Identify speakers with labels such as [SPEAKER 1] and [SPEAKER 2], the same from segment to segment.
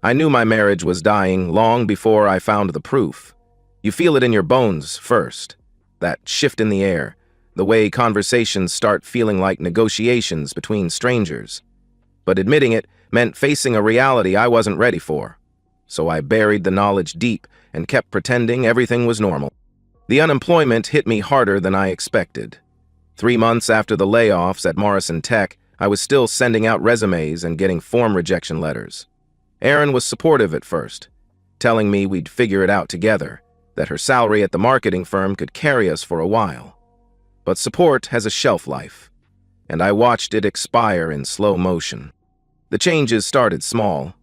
[SPEAKER 1] I knew my marriage was dying long before I found the proof. You feel it in your bones first. That shift in the air, the way conversations start feeling like negotiations between strangers. But admitting it meant facing a reality I wasn't ready for. So I buried the knowledge deep and kept pretending everything was normal. The unemployment hit me harder than I expected. 3 months after the layoffs at Morrison Tech, I was still sending out resumes and getting form rejection letters. Erin was supportive at first, telling me we'd figure it out together, that her salary at the marketing firm could carry us for a while. But support has a shelf life, and I watched it expire in slow motion. The changes started small.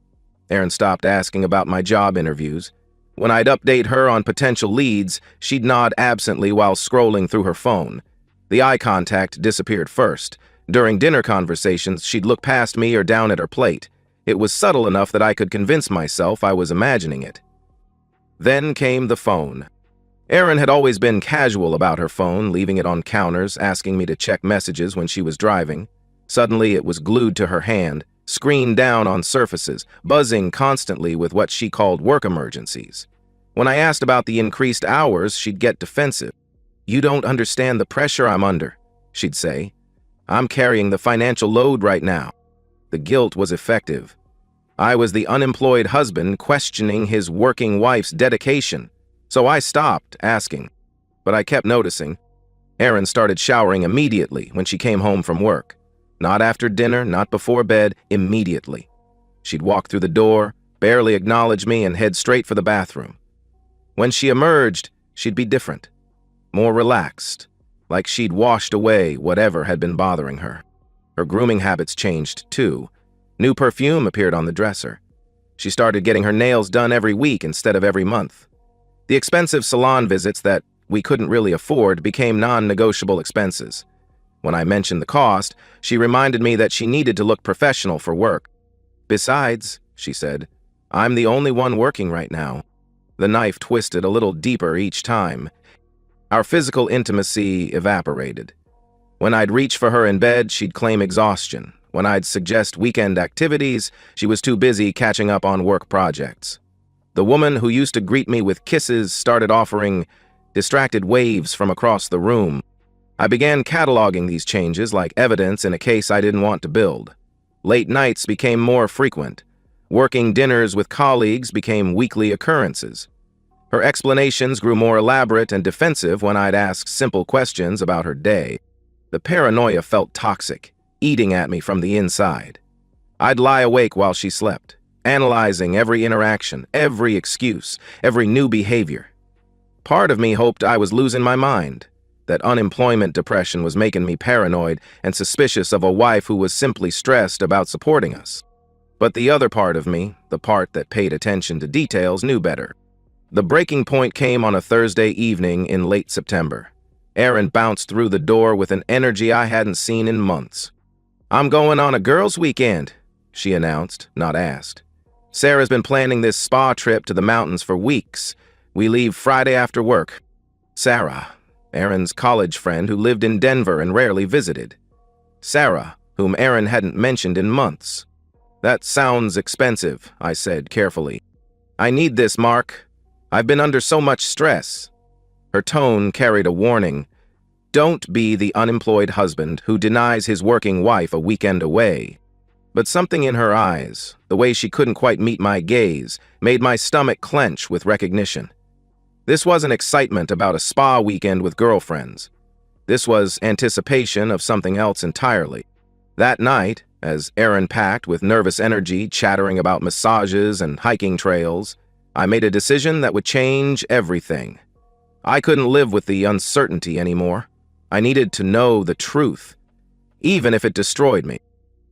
[SPEAKER 1] Erin stopped asking about my job interviews. When I'd update her on potential leads, she'd nod absently while scrolling through her phone. The eye contact disappeared first. During dinner conversations, she'd look past me or down at her plate. It was subtle enough that I could convince myself I was imagining it. Then came the phone. Erin had always been casual about her phone, leaving it on counters, asking me to check messages when she was driving. Suddenly, it was glued to her hand, screen down on surfaces, buzzing constantly with what she called work emergencies. When I asked about the increased hours, she'd get defensive. "You don't understand the pressure I'm under," she'd say. "I'm carrying the financial load right now." The guilt was effective. I was the unemployed husband questioning his working wife's dedication, so I stopped asking. But I kept noticing. Erin started showering immediately when she came home from work. Not after dinner, not before bed, immediately. She'd walk through the door, barely acknowledge me, and head straight for the bathroom. When she emerged, she'd be different, more relaxed, like she'd washed away whatever had been bothering her. Her grooming habits changed, too. New perfume appeared on the dresser. She started getting her nails done every week instead of every month. The expensive salon visits that we couldn't really afford became non-negotiable expenses. When I mentioned the cost, she reminded me that she needed to look professional for work. "Besides," she said, "I'm the only one working right now." The knife twisted a little deeper each time. Our physical intimacy evaporated. When I'd reach for her in bed, she'd claim exhaustion. When I'd suggest weekend activities, she was too busy catching up on work projects. The woman who used to greet me with kisses started offering distracted waves from across the room. I began cataloging these changes like evidence in a case I didn't want to build. Late nights became more frequent. Working dinners with colleagues became weekly occurrences. Her explanations grew more elaborate and defensive when I'd ask simple questions about her day. The paranoia felt toxic, eating at me from the inside. I'd lie awake while she slept, analyzing every interaction, every excuse, every new behavior. Part of me hoped I was losing my mind, that unemployment depression was making me paranoid and suspicious of a wife who was simply stressed about supporting us. But the other part of me, the part that paid attention to details, knew better. The breaking point came on a Thursday evening in late September. Erin bounced through the door with an energy I hadn't seen in months. "I'm going on a girls' weekend," she announced, not asked. "Sarah's been planning this spa trip to the mountains for weeks. We leave Friday after work." Sarah, Erin's college friend who lived in Denver and rarely visited. Sarah, whom Erin hadn't mentioned in months. "That sounds expensive," I said carefully. "I need this, Mark. I've been under so much stress." Her tone carried a warning. Don't be the unemployed husband who denies his working wife a weekend away. But something in her eyes, the way she couldn't quite meet my gaze, made my stomach clench with recognition. This wasn't excitement about a spa weekend with girlfriends. This was anticipation of something else entirely. That night, as Erin packed with nervous energy, chattering about massages and hiking trails, I made a decision that would change everything. I couldn't live with the uncertainty anymore. I needed to know the truth, even if it destroyed me.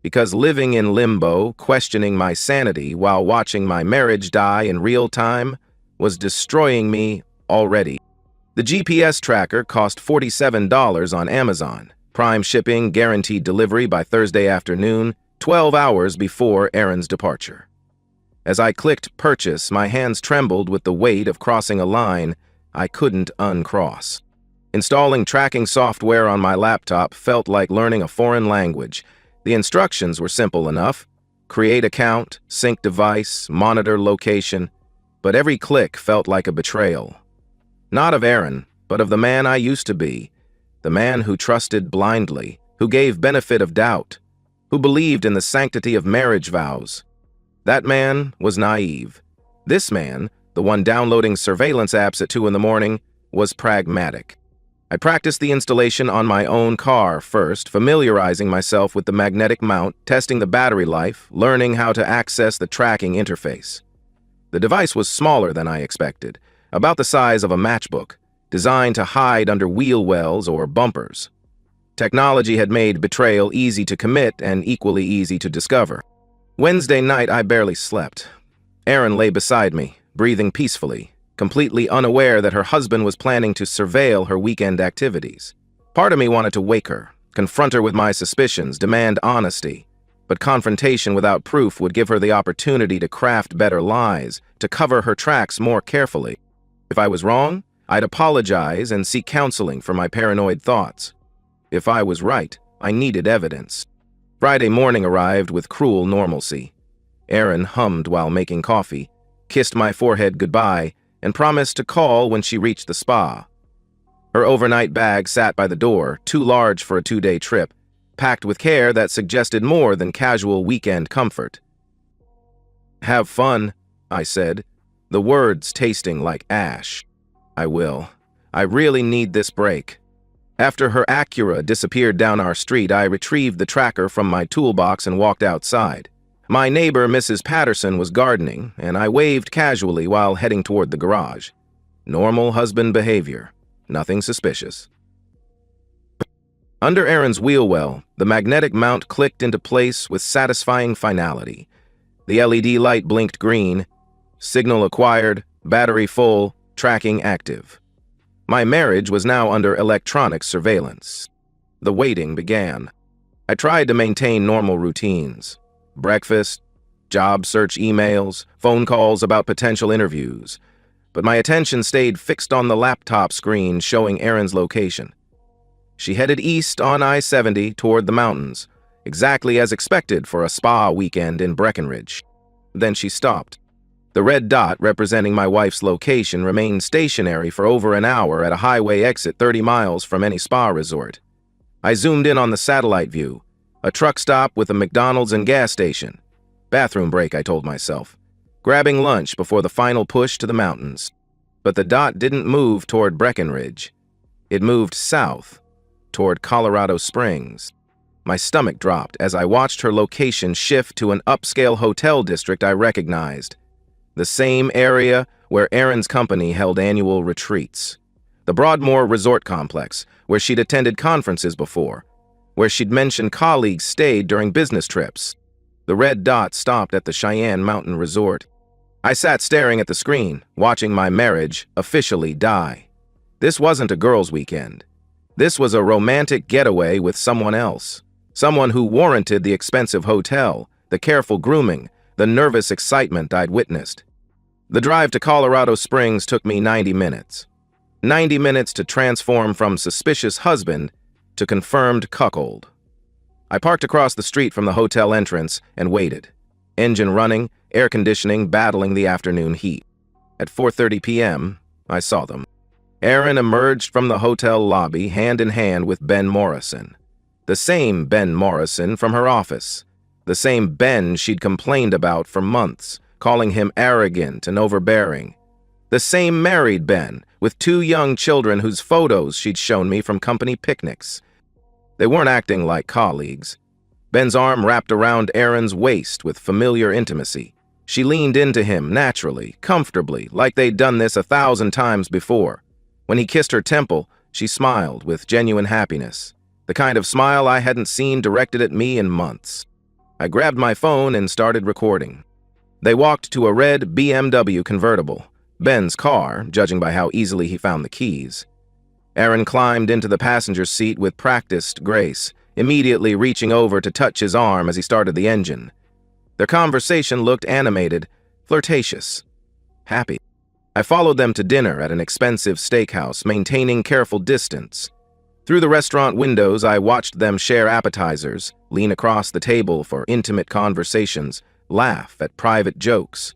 [SPEAKER 1] Because living in limbo, questioning my sanity while watching my marriage die in real time, was destroying me already. The GPS tracker cost $47 on Amazon. Prime shipping, guaranteed delivery by Thursday afternoon, 12 hours before Erin's departure. As I clicked purchase, my hands trembled with the weight of crossing a line I couldn't uncross. Installing tracking software on my laptop felt like learning a foreign language. The instructions were simple enough. Create account, sync device, monitor location, but every click felt like a betrayal. Not of Aaron, but of the man I used to be, the man who trusted blindly, who gave benefit of doubt, who believed in the sanctity of marriage vows. That man was naive. This man, the one downloading surveillance apps at 2 in the morning, was pragmatic. I practiced the installation on my own car first, familiarizing myself with the magnetic mount, testing the battery life, learning how to access the tracking interface. The device was smaller than I expected, about the size of a matchbook, designed to hide under wheel wells or bumpers. Technology had made betrayal easy to commit and equally easy to discover. Wednesday night, I barely slept. Erin lay beside me, breathing peacefully, completely unaware that her husband was planning to surveil her weekend activities. Part of me wanted to wake her, confront her with my suspicions, demand honesty. But confrontation without proof would give her the opportunity to craft better lies, to cover her tracks more carefully. If I was wrong, I'd apologize and seek counseling for my paranoid thoughts. If I was right, I needed evidence. Friday morning arrived with cruel normalcy. Erin hummed while making coffee, kissed my forehead goodbye, and promised to call when she reached the spa. Her overnight bag sat by the door, too large for a 2-day trip, packed with care that suggested more than casual weekend comfort. "Have fun," I said, the words tasting like ash. "I will. I really need this break." After her Acura disappeared down our street, I retrieved the tracker from my toolbox and walked outside. My neighbor, Mrs. Patterson, was gardening, and I waved casually while heading toward the garage. Normal husband behavior. Nothing suspicious. Under Erin's wheel well, the magnetic mount clicked into place with satisfying finality. The LED light blinked green. Signal acquired, battery full, tracking active. My marriage was now under electronic surveillance. The waiting began. I tried to maintain normal routines. Breakfast, job search emails, phone calls about potential interviews. But my attention stayed fixed on the laptop screen showing Erin's location. She headed east on I-70 toward the mountains, exactly as expected for a spa weekend in Breckenridge. Then she stopped. The red dot representing my wife's location remained stationary for over an hour at a highway exit 30 miles from any spa resort. I zoomed in on the satellite view, a truck stop with a McDonald's and gas station. Bathroom break, I told myself, grabbing lunch before the final push to the mountains. But the dot didn't move toward Breckenridge. It moved south, toward Colorado Springs. My stomach dropped as I watched her location shift to an upscale hotel district I recognized. The same area where Erin's company held annual retreats. The Broadmoor Resort Complex, where she'd attended conferences before, where she'd mentioned colleagues stayed during business trips. The red dot stopped at the Cheyenne Mountain Resort. I sat staring at the screen, watching my marriage officially die. This wasn't a girls' weekend. This was a romantic getaway with someone else. Someone who warranted the expensive hotel, the careful grooming, the nervous excitement I'd witnessed. The drive to Colorado Springs took me 90 minutes. 90 minutes to transform from suspicious husband to confirmed cuckold. I parked across the street from the hotel entrance and waited. Engine running, air conditioning battling the afternoon heat. At 4:30 p.m., I saw them. Erin emerged from the hotel lobby hand in hand with Ben Morrison. The same Ben Morrison from her office. The same Ben she'd complained about for months, calling him arrogant and overbearing. The same married Ben, with 2 young children whose photos she'd shown me from company picnics. They weren't acting like colleagues. Ben's arm wrapped around Erin's waist with familiar intimacy. She leaned into him naturally, comfortably, like they'd done this 1,000 times before. When he kissed her temple, she smiled with genuine happiness, the kind of smile I hadn't seen directed at me in months. I grabbed my phone and started recording. They walked to a red BMW convertible, Ben's car, judging by how easily he found the keys. Erin climbed into the passenger seat with practiced grace, immediately reaching over to touch his arm as he started the engine. Their conversation looked animated, flirtatious, happy. I followed them to dinner at an expensive steakhouse, maintaining careful distance. Through the restaurant windows, I watched them share appetizers, lean across the table for intimate conversations, laugh at private jokes.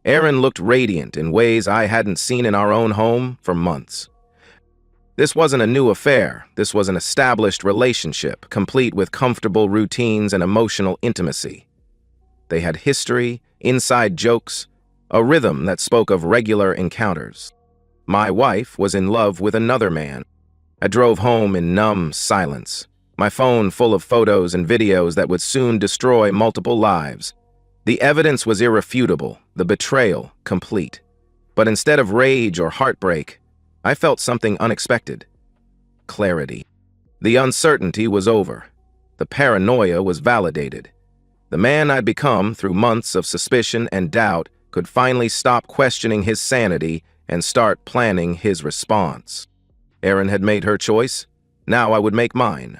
[SPEAKER 1] Erin looked radiant in ways I hadn't seen in our own home for months. This wasn't a new affair. This was an established relationship, complete with comfortable routines and emotional intimacy. They had history, inside jokes, a rhythm that spoke of regular encounters. My wife was in love with another man. I drove home in numb silence, my phone full of photos and videos that would soon destroy multiple lives. The evidence was irrefutable, the betrayal complete. But instead of rage or heartbreak, I felt something unexpected. Clarity. The uncertainty was over. The paranoia was validated. The man I'd become through months of suspicion and doubt could finally stop questioning his sanity and start planning his response. Erin had made her choice. Now I would make mine.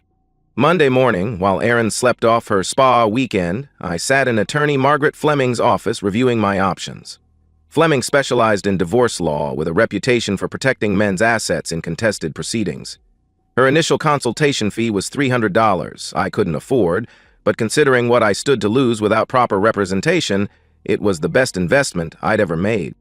[SPEAKER 1] Monday morning, while Erin slept off her spa weekend, I sat in attorney Margaret Fleming's office reviewing my options. Fleming specialized in divorce law with a reputation for protecting men's assets in contested proceedings. Her initial consultation fee was $300. I couldn't afford, but considering what I stood to lose without proper representation, it was the best investment I'd ever made.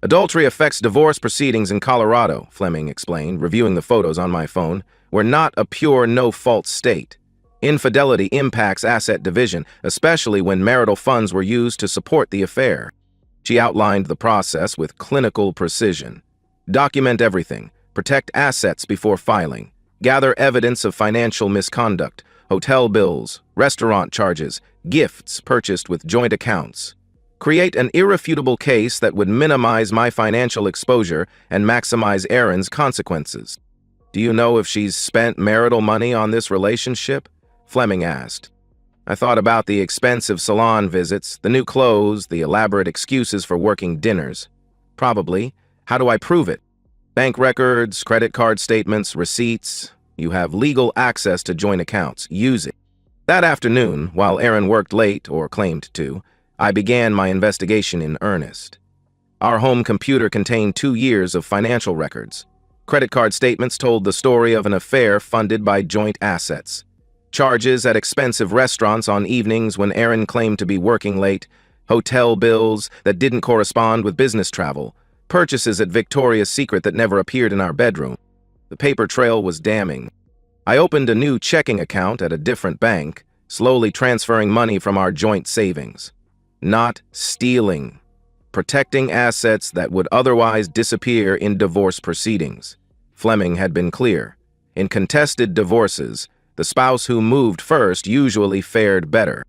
[SPEAKER 1] Adultery affects divorce proceedings in Colorado, Fleming explained, reviewing the photos on my phone. We're not a pure no-fault state. Infidelity impacts asset division, especially when marital funds were used to support the affair. She outlined the process with clinical precision. Document everything. Protect assets before filing. Gather evidence of financial misconduct, hotel bills, restaurant charges, gifts purchased with joint accounts. Create an irrefutable case that would minimize my financial exposure and maximize Erin's consequences. Do you know if she's spent marital money on this relationship? Fleming asked. I thought about the expensive salon visits, the new clothes, the elaborate excuses for working dinners. Probably. How do I prove it? Bank records, credit card statements, receipts. You have legal access to joint accounts. Use it. That afternoon, while Erin worked late, or claimed to, I began my investigation in earnest. Our home computer contained 2 years of financial records. Credit card statements told the story of an affair funded by joint assets. Charges at expensive restaurants on evenings when Erin claimed to be working late, hotel bills that didn't correspond with business travel, purchases at Victoria's Secret that never appeared in our bedroom. The paper trail was damning. I opened a new checking account at a different bank, slowly transferring money from our joint savings. Not stealing. Protecting assets that would otherwise disappear in divorce proceedings. Fleming had been clear. In contested divorces, the spouse who moved first usually fared better.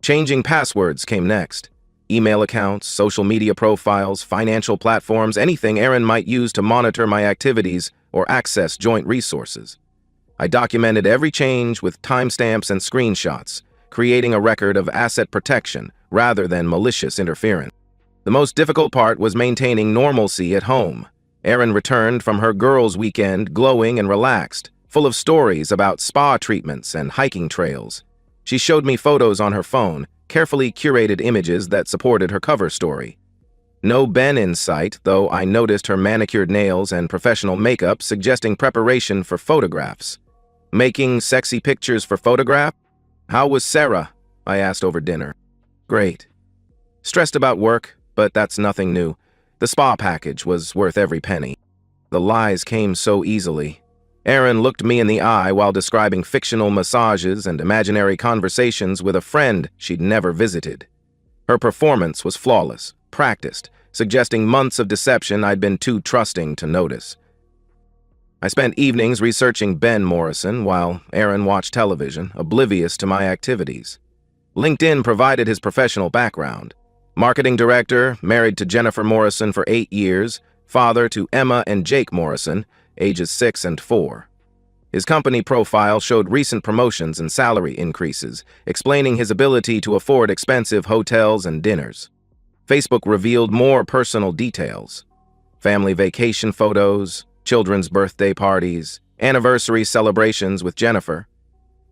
[SPEAKER 1] Changing passwords came next. Email accounts, social media profiles, financial platforms, anything Erin might use to monitor my activities or access joint resources. I documented every change with timestamps and screenshots, creating a record of asset protection rather than malicious interference. The most difficult part was maintaining normalcy at home. Erin returned from her girls' weekend glowing and relaxed, full of stories about spa treatments and hiking trails. She showed me photos on her phone, carefully curated images that supported her cover story. No Ben in sight, though I noticed her manicured nails and professional makeup suggesting preparation for photographs. Making sexy pictures for photograph? How was Sarah? I asked over dinner. Great. Stressed about work, but that's nothing new. The spa package was worth every penny. The lies came so easily. Erin looked me in the eye while describing fictional massages and imaginary conversations with a friend she'd never visited. Her performance was flawless, practiced, suggesting months of deception I'd been too trusting to notice. I spent evenings researching Ben Morrison while Erin watched television, oblivious to my activities. LinkedIn provided his professional background. Marketing director, married to Jennifer Morrison for 8 years, father to Emma and Jake Morrison, ages 6 and 4. His company profile showed recent promotions and salary increases, explaining his ability to afford expensive hotels and dinners. Facebook revealed more personal details. Family vacation photos, children's birthday parties, anniversary celebrations with Jennifer.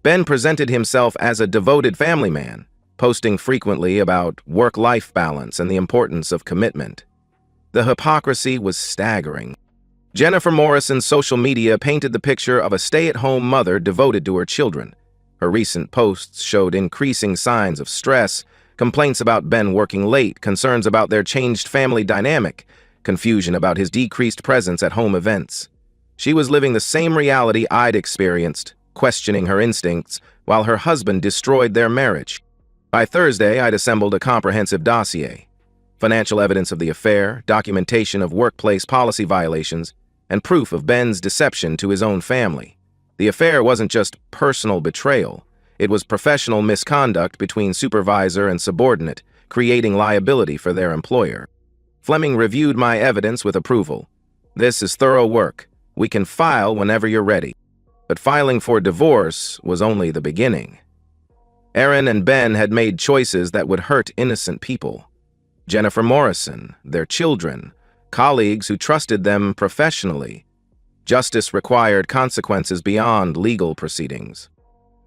[SPEAKER 1] Ben presented himself as a devoted family man, posting frequently about work-life balance and the importance of commitment. The hypocrisy was staggering. Jennifer Morrison's social media painted the picture of a stay-at-home mother devoted to her children. Her recent posts showed increasing signs of stress, complaints about Ben working late, concerns about their changed family dynamic, confusion about his decreased presence at home events. She was living the same reality I'd experienced, questioning her instincts, while her husband destroyed their marriage. By Thursday, I'd assembled a comprehensive dossier. Financial evidence of the affair, documentation of workplace policy violations, and proof of Ben's deception to his own family. The affair wasn't just personal betrayal. It was professional misconduct between supervisor and subordinate, creating liability for their employer. Fleming reviewed my evidence with approval. "This is thorough work. We can file whenever you're ready." But filing for divorce was only the beginning. Aaron and Ben had made choices that would hurt innocent people. Jennifer Morrison, their children, colleagues who trusted them professionally. Justice required consequences beyond legal proceedings.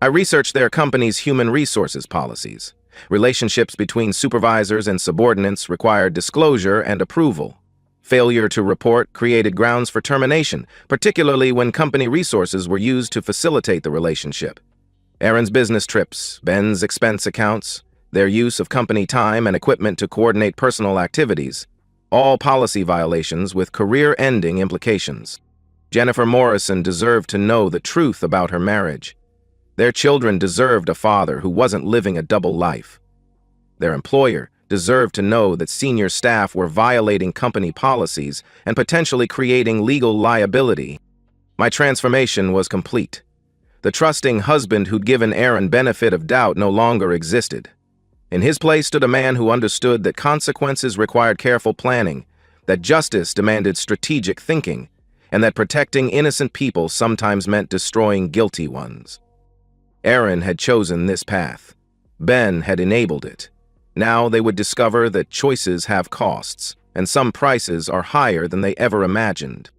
[SPEAKER 1] I researched their company's human resources policies. Relationships between supervisors and subordinates required disclosure and approval. Failure to report created grounds for termination, particularly when company resources were used to facilitate the relationship. Aaron's business trips, Ben's expense accounts, their use of company time and equipment to coordinate personal activities, all policy violations with career-ending implications. Jennifer Morrison deserved to know the truth about her marriage. Their children deserved a father who wasn't living a double life. Their employer deserved to know that senior staff were violating company policies and potentially creating legal liability. My transformation was complete. The trusting husband who'd given Aaron benefit of doubt no longer existed. In his place stood a man who understood that consequences required careful planning, that justice demanded strategic thinking, and that protecting innocent people sometimes meant destroying guilty ones. Aaron had chosen this path. Ben had enabled it. Now they would discover that choices have costs, and some prices are higher than they ever imagined.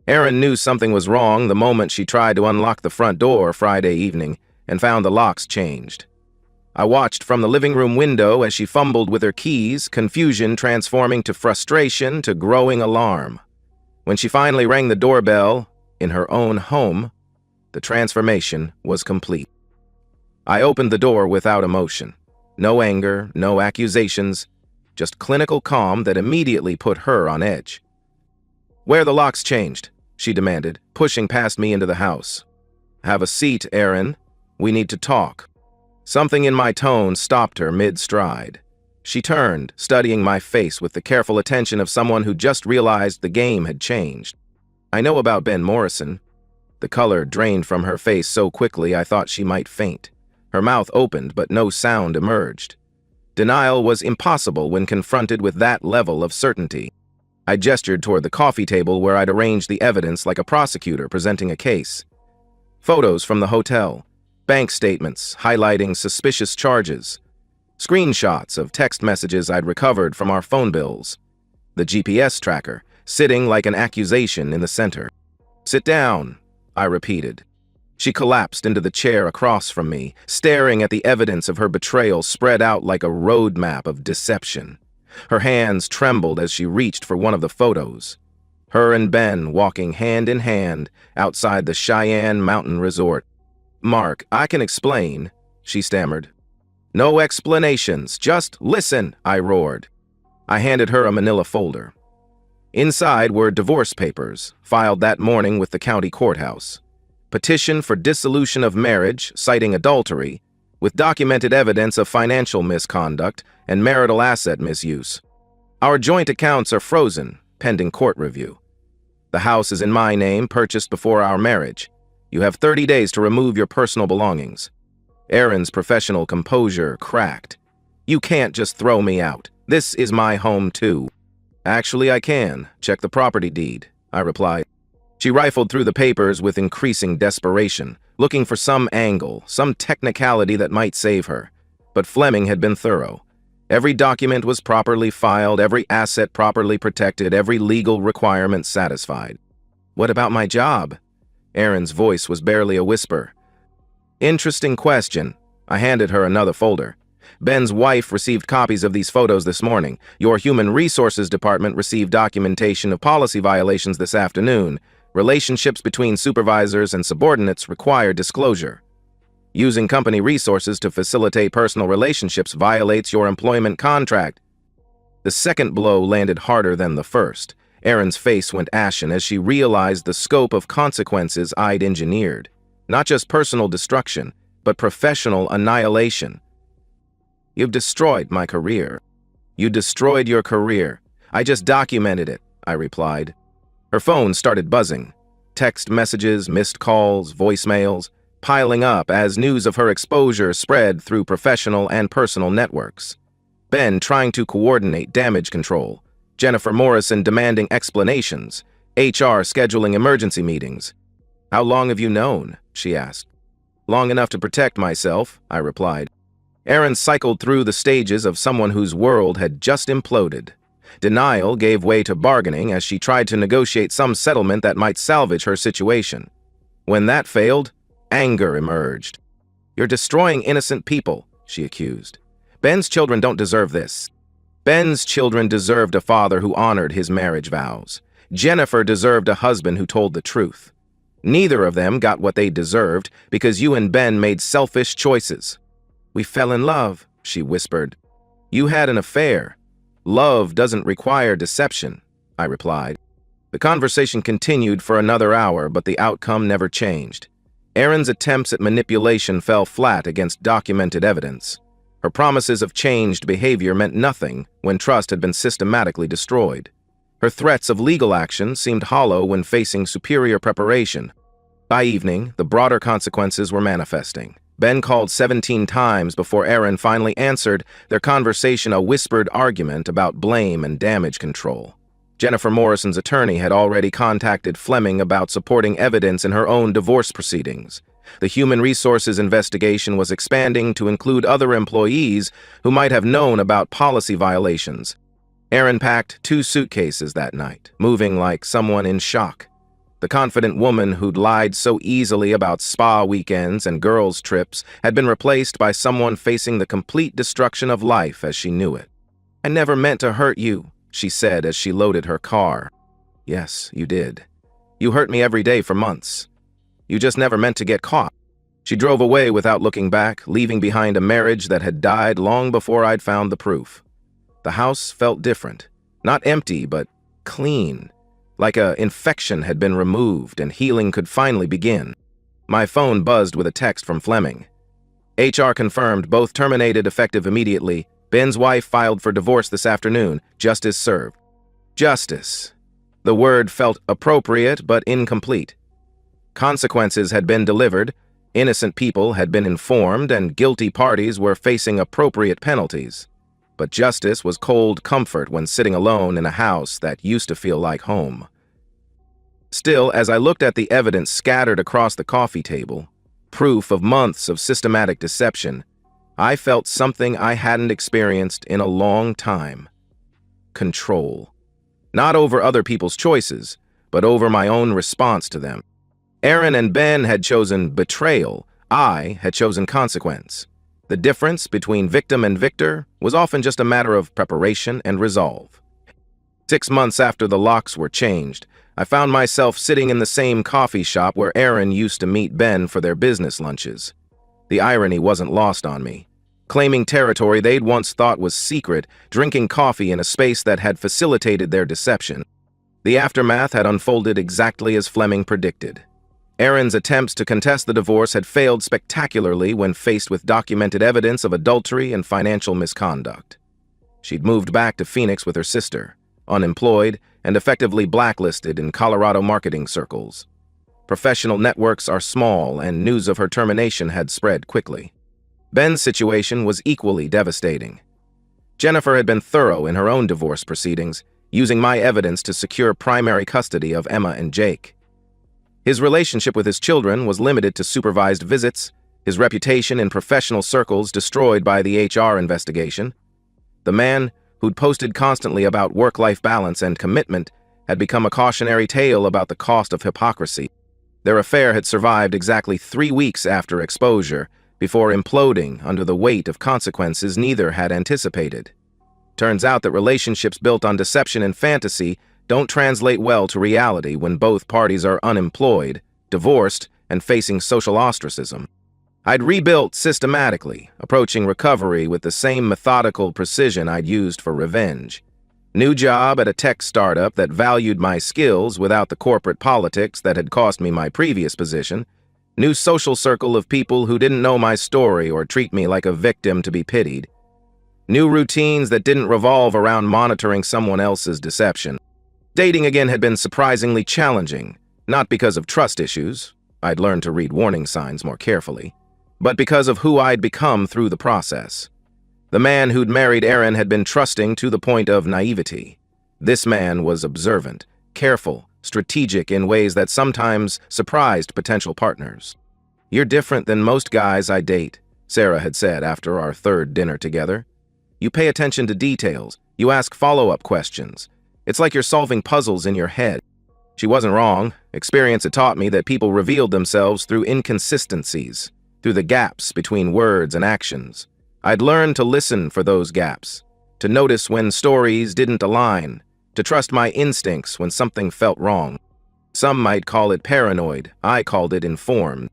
[SPEAKER 1] Aaron knew something was wrong the moment she tried to unlock the front door Friday evening and found the locks changed. I watched from the living room window as she fumbled with her keys, confusion transforming to frustration to growing alarm. When she finally rang the doorbell, in her own home, the transformation was complete. I opened the door without emotion. No anger, no accusations, just clinical calm that immediately put her on edge. "Where are the locks changed?" she demanded, pushing past me into the house. "Have a seat, Aaron. We need to talk." Something in my tone stopped her mid-stride. She turned, studying my face with the careful attention of someone who just realized the game had changed. "I know about Ben Morrison." The color drained from her face so quickly I thought she might faint. Her mouth opened, but no sound emerged. Denial was impossible when confronted with that level of certainty. I gestured toward the coffee table where I'd arranged the evidence like a prosecutor presenting a case. Photos from the hotel, bank statements highlighting suspicious charges, screenshots of text messages I'd recovered from our phone bills, the GPS tracker sitting like an accusation in the center. "Sit down," I repeated. She collapsed into the chair across from me, staring at the evidence of her betrayal spread out like a road map of deception. Her hands trembled as she reached for one of the photos. Her and Ben walking hand in hand outside the Cheyenne Mountain Resort. "Mark, I can explain," she stammered. "No explanations, just listen," I roared. I handed her a manila folder. Inside were divorce papers, filed that morning with the county courthouse. Petition for dissolution of marriage, citing adultery, with documented evidence of financial misconduct and marital asset misuse. Our joint accounts are frozen, pending court review. The house is in my name, purchased before our marriage. You have 30 days to remove your personal belongings. Aaron's professional composure cracked. "You can't just throw me out. This is my home too." "Actually, I can. Check the property deed," I replied. She rifled through the papers with increasing desperation, looking for some angle, some technicality that might save her. But Fleming had been thorough. Every document was properly filed, every asset properly protected, every legal requirement satisfied. "What about my job?" Aaron's voice was barely a whisper. "Interesting question." I handed her another folder. Ben's wife received copies of these photos this morning. Your Human Resources Department received documentation of policy violations this afternoon. Relationships between supervisors and subordinates require disclosure. Using company resources to facilitate personal relationships violates your employment contract. The second blow landed harder than the first. Erin's face went ashen as she realized the scope of consequences I'd engineered. Not just personal destruction, but professional annihilation. You've destroyed my career. You destroyed your career. I just documented it, I replied. Her phone started buzzing. Text messages, missed calls, voicemails, piling up as news of her exposure spread through professional and personal networks. Ben trying to coordinate damage control. Jennifer Morrison demanding explanations. HR scheduling emergency meetings. How long have you known? She asked. Long enough to protect myself, I replied. Erin cycled through the stages of someone whose world had just imploded. Denial gave way to bargaining as she tried to negotiate some settlement that might salvage her situation. When that failed, anger emerged. You're destroying innocent people, she accused. Ben's children don't deserve this. Ben's children deserved a father who honored his marriage vows. Jennifer deserved a husband who told the truth. Neither of them got what they deserved because you and Ben made selfish choices. We fell in love, she whispered. You had an affair. Love doesn't require deception, I replied. The conversation continued for another hour, but the outcome never changed. Erin's attempts at manipulation fell flat against documented evidence. Her promises of changed behavior meant nothing when trust had been systematically destroyed. Her threats of legal action seemed hollow when facing superior preparation. By evening, the broader consequences were manifesting. Ben called 17 times before Erin finally answered, their conversation a whispered argument about blame and damage control. Jennifer Morrison's attorney had already contacted Fleming about supporting evidence in her own divorce proceedings. The Human Resources investigation was expanding to include other employees who might have known about policy violations. Erin packed 2 suitcases that night, moving like someone in shock. The confident woman who'd lied so easily about spa weekends and girls' trips had been replaced by someone facing the complete destruction of life as she knew it. I never meant to hurt you, she said as she loaded her car. Yes, you did. You hurt me every day for months. You just never meant to get caught. She drove away without looking back, leaving behind a marriage that had died long before I'd found the proof. The house felt different. Not empty, but clean. Like an infection had been removed and healing could finally begin. My phone buzzed with a text from Fleming. HR confirmed both terminated effective immediately. Ben's wife filed for divorce this afternoon. Justice served. Justice. The word felt appropriate but incomplete. Consequences had been delivered, innocent people had been informed, and guilty parties were facing appropriate penalties. But justice was cold comfort when sitting alone in a house that used to feel like home. Still, as I looked at the evidence scattered across the coffee table, proof of months of systematic deception, I felt something I hadn't experienced in a long time. Control. Not over other people's choices, but over my own response to them. Erin and Ben had chosen betrayal. I had chosen consequence. The difference between victim and victor was often just a matter of preparation and resolve. 6 months after the locks were changed, I found myself sitting in the same coffee shop where Erin used to meet Ben for their business lunches. The irony wasn't lost on me. Claiming territory they'd once thought was secret, drinking coffee in a space that had facilitated their deception. The aftermath had unfolded exactly as Fleming predicted. Erin's attempts to contest the divorce had failed spectacularly when faced with documented evidence of adultery and financial misconduct. She'd moved back to Phoenix with her sister, unemployed and effectively blacklisted in Colorado marketing circles. Professional networks are small, and news of her termination had spread quickly. Ben's situation was equally devastating. Jennifer had been thorough in her own divorce proceedings, using my evidence to secure primary custody of Emma and Jake. His relationship with his children was limited to supervised visits, his reputation in professional circles destroyed by the HR investigation. The man, who'd posted constantly about work-life balance and commitment, had become a cautionary tale about the cost of hypocrisy. Their affair had survived exactly 3 weeks after exposure, before imploding under the weight of consequences neither had anticipated. Turns out that relationships built on deception and fantasy don't translate well to reality when both parties are unemployed, divorced, and facing social ostracism. I'd rebuilt systematically, approaching recovery with the same methodical precision I'd used for revenge. New job at a tech startup that valued my skills without the corporate politics that had cost me my previous position. New social circle of people who didn't know my story or treat me like a victim to be pitied. New routines that didn't revolve around monitoring someone else's deception. Dating again had been surprisingly challenging, not because of trust issues, I'd learned to read warning signs more carefully, but because of who I'd become through the process. The man who'd married Erin had been trusting to the point of naivety. This man was observant, careful, strategic in ways that sometimes surprised potential partners. "You're different than most guys I date," Sarah had said after our third dinner together. "You pay attention to details. You ask follow-up questions. It's like you're solving puzzles in your head." She wasn't wrong. Experience had taught me that people revealed themselves through inconsistencies, through the gaps between words and actions. I'd learned to listen for those gaps, to notice when stories didn't align, to trust my instincts when something felt wrong. Some might call it paranoid. I called it informed.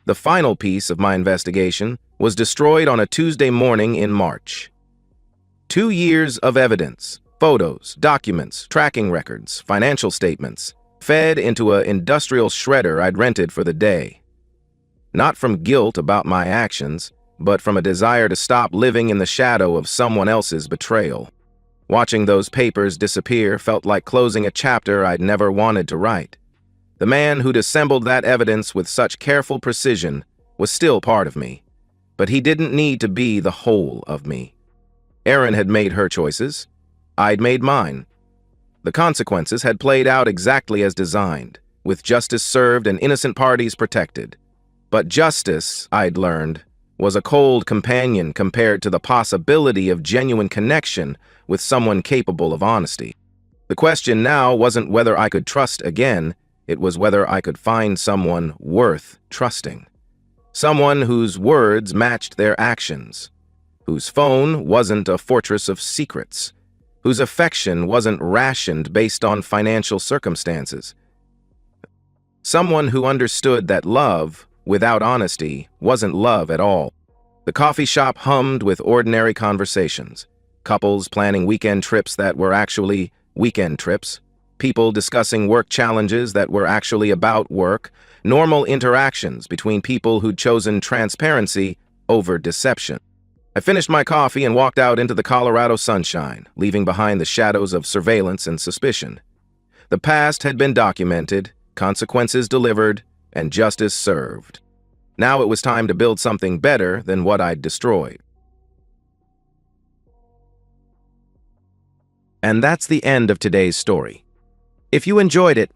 [SPEAKER 1] The final piece of my investigation was destroyed on a Tuesday morning in March. 2 years of evidence, photos, documents, tracking records, financial statements, fed into an industrial shredder I'd rented for the day. Not from guilt about my actions, but from a desire to stop living in the shadow of someone else's betrayal. Watching those papers disappear felt like closing a chapter I'd never wanted to write. The man who'd assembled that evidence with such careful precision was still part of me, but he didn't need to be the whole of me. Erin had made her choices. I'd made mine. The consequences had played out exactly as designed, with justice served and innocent parties protected. But justice, I'd learned, was a cold companion compared to the possibility of genuine connection with someone capable of honesty. The question now wasn't whether I could trust again, it was whether I could find someone worth trusting. Someone whose words matched their actions, whose phone wasn't a fortress of secrets, whose affection wasn't rationed based on financial circumstances. Someone who understood that love, without honesty, wasn't love at all. The coffee shop hummed with ordinary conversations. Couples planning weekend trips that were actually weekend trips. People discussing work challenges that were actually about work. Normal interactions between people who'd chosen transparency over deception. I finished my coffee and walked out into the Colorado sunshine, leaving behind the shadows of surveillance and suspicion. The past had been documented, consequences delivered, and justice served. Now it was time to build something better than what I'd destroyed. And that's the end of today's story. If you enjoyed it,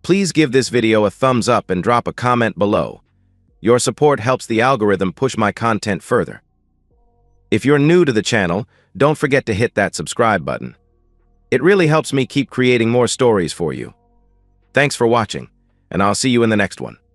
[SPEAKER 1] please give this video a thumbs up and drop a comment below. Your support helps the algorithm push my content further. If you're new to the channel, don't forget to hit that subscribe button. It really helps me keep creating more stories for you. Thanks for watching, and I'll see you in the next one.